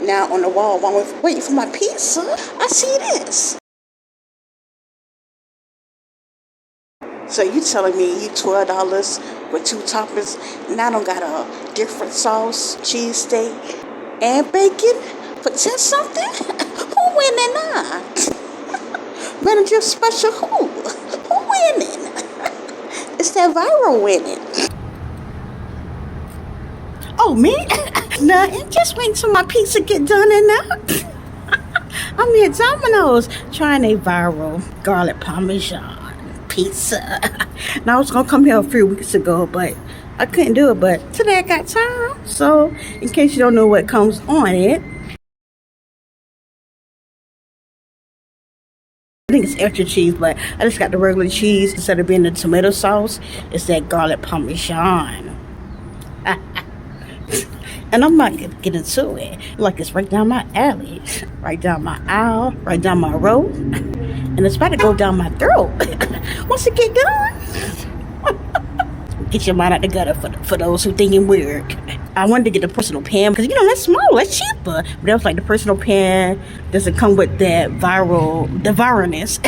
Now on the wall, while I'm waiting for my pizza, I see this. So you telling me you $12 with 2 toppings? Now I don't got a different sauce, cheesesteak, and bacon for 10 something? Who winning now? Manager special who? Who winning? It's that viral winning. Oh, me? Nothing. Just waiting till my pizza get done and out. I'm here at Domino's trying a viral garlic Parmesan pizza. Now I was gonna come here a few weeks ago, but I couldn't do it. But today I got time. So in case you don't know what comes on it, I think it's extra cheese, but I just got the regular cheese instead of being the tomato sauce. It's that garlic Parmesan. And I'm not gonna get into it. Like it's right down my alley, right down my aisle, right down my road, and it's about to go down my throat. Once it get done, get your mind out the gutter for those who think it's weird. I wanted to get the personal pan because that's small, that's cheaper. But that was like the personal pan doesn't come with that viralness.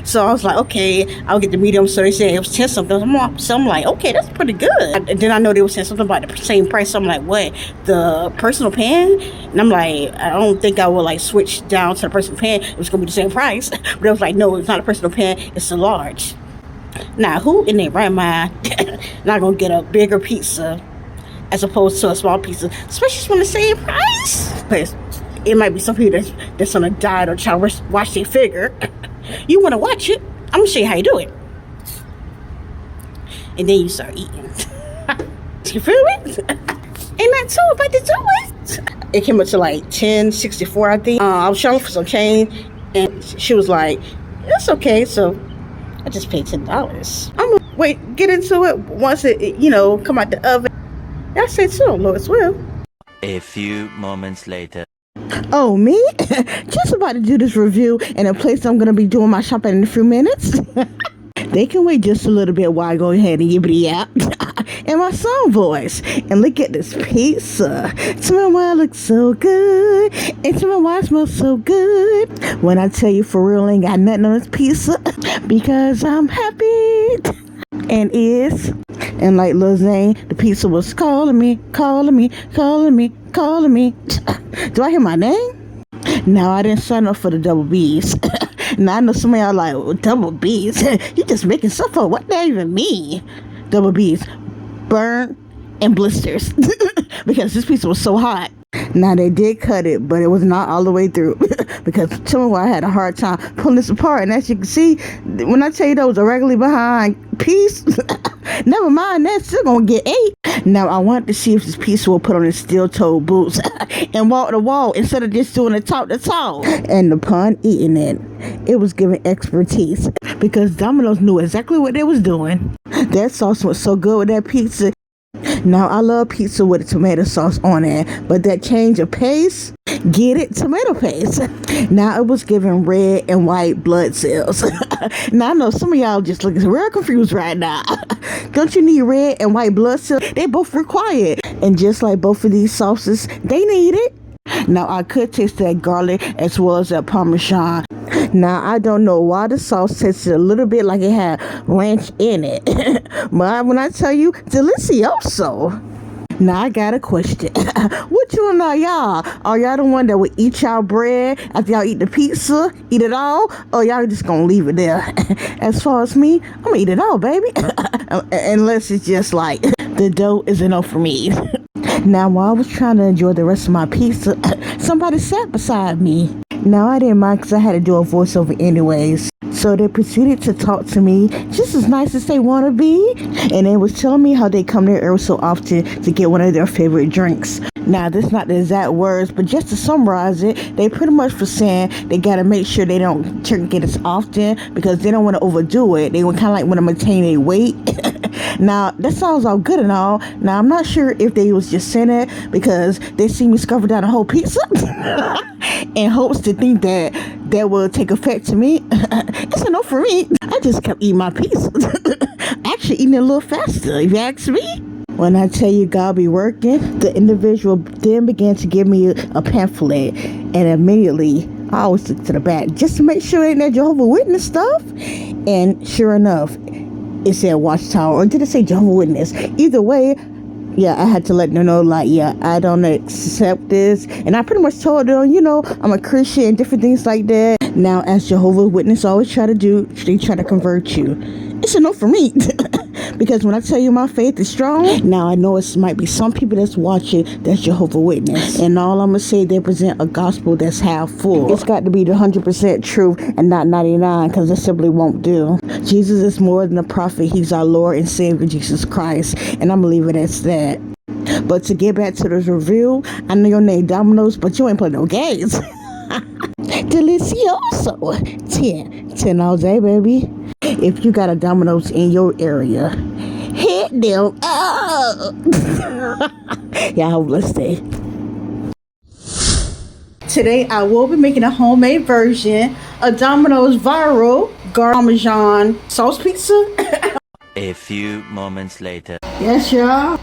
So I was like, okay, I'll get the medium. So they said it was 10 something. So I'm like, okay, that's pretty good. And then I know they were saying something about the same price. So I'm like, what? The personal pan? And I'm like, I don't think I will like switch down to the personal pan. It was gonna be the same price. But I was like, no, it's not a personal pan. It's a large. Now, who in their right mind not gonna get a bigger pizza as opposed to a small pizza, especially when the same price? Because it might be some people that's on a diet or trying to watch their figure. You want to watch it? I'm gonna show you how you do it, and then you start eating. You feel me? Ain't that too about to do it? It came up to like $10.64, I think. I was showing for some change, and she was like, "It's okay." So I just paid $10. I'm gonna get into it once it come out the oven. I say so, Lord's will. A few moments later. Oh, me? Just about to do this review in a place I'm going to be doing my shopping in a few minutes. They can wait just a little bit while I go ahead and yibbity out in my song voice. And look at this pizza. Tell me why it looks so good. And tell me why it smells so good. When I tell you for real, ain't got nothing on this pizza. Because I'm happy. And is. And like Lil Zane, the pizza was calling me, calling me, calling me, calling me. Do I hear my name? No, I didn't sign up for the double B's. Now I know some of y'all like, well, double B's? You just making stuff up. What that even mean? Double B's. Burn and blisters. Because this pizza was so hot. Now they did cut it, but it was not all the way through. Because tell me why I had a hard time pulling this apart. And as you can see, when I tell you that was a regularly behind piece, never mind, that's still gonna get 8. Now I wanted to see if this pizza will put on his steel-toed boots and walk the wall instead of just doing it top to toe. And upon eating it, it was giving expertise because Domino's knew exactly what they was doing. That sauce was so good with that pizza. Now, I love pizza with a tomato sauce on it, but that change of pace, get it, tomato paste. Now, it was giving red and white blood cells. Now, I know some of y'all just looking real confused right now. Don't you need red and white blood cells? They both required. And just like both of these sauces, they need it. Now, I could taste that garlic as well as that Parmesan. Now, I don't know why the sauce tasted a little bit like it had ranch in it. But when I tell you, delicioso. Now, I got a question. Which one are y'all? Are y'all the one that would eat y'all bread after y'all eat the pizza? Eat it all? Or y'all just gonna leave it there? As far as me, I'm gonna eat it all, baby. Unless it's just like, the dough is enough for me. Now, while I was trying to enjoy the rest of my pizza, somebody sat beside me. Now, I didn't mind because I had to do a voiceover anyways. So they proceeded to talk to me just as nice as they want to be. And they was telling me how they come there every so often to get one of their favorite drinks. Now, that's not the exact words, but just to summarize it, they pretty much were saying they got to make sure they don't drink it as often because they don't want to overdo it. They kind of like want to maintain their weight. Now, that sounds all good and all. Now, I'm not sure if they was just saying it because they see me scarfing down a whole pizza in hopes to think that that will take effect to me. It's enough for me. I just kept eating my pizza. Actually, eating it a little faster, if you ask me. When I tell you God be working, the individual then began to give me a pamphlet, and immediately I always look to the back just to make sure it ain't that Jehovah's Witness stuff. And sure enough, it said Watchtower, or did it say Jehovah's Witness? Either way, yeah, I had to let them know, like, yeah, I don't accept this. And I pretty much told them, I'm a Christian and different things like that. Now, as Jehovah's Witness always try to do, they try to convert you. It's a no for me. Because when I tell you my faith is strong, now I know it might be some people that's watching that's Jehovah's Witness. And all I'm going to say, they present a gospel that's half full. It's got to be the 100% truth and not 99, because it simply won't do. Jesus is more than a prophet. He's our Lord and Savior, Jesus Christ. And I'm going to leave it as that. But to get back to this review, I know your name Dominos, but you ain't playing no games. Delicioso. 10 all day, baby. If you got a Domino's in your area, hit them up. Y'all have a blessed day. Today I will be making a homemade version of Domino's viral Parmesan sauce pizza. A few moments later. Yes, y'all.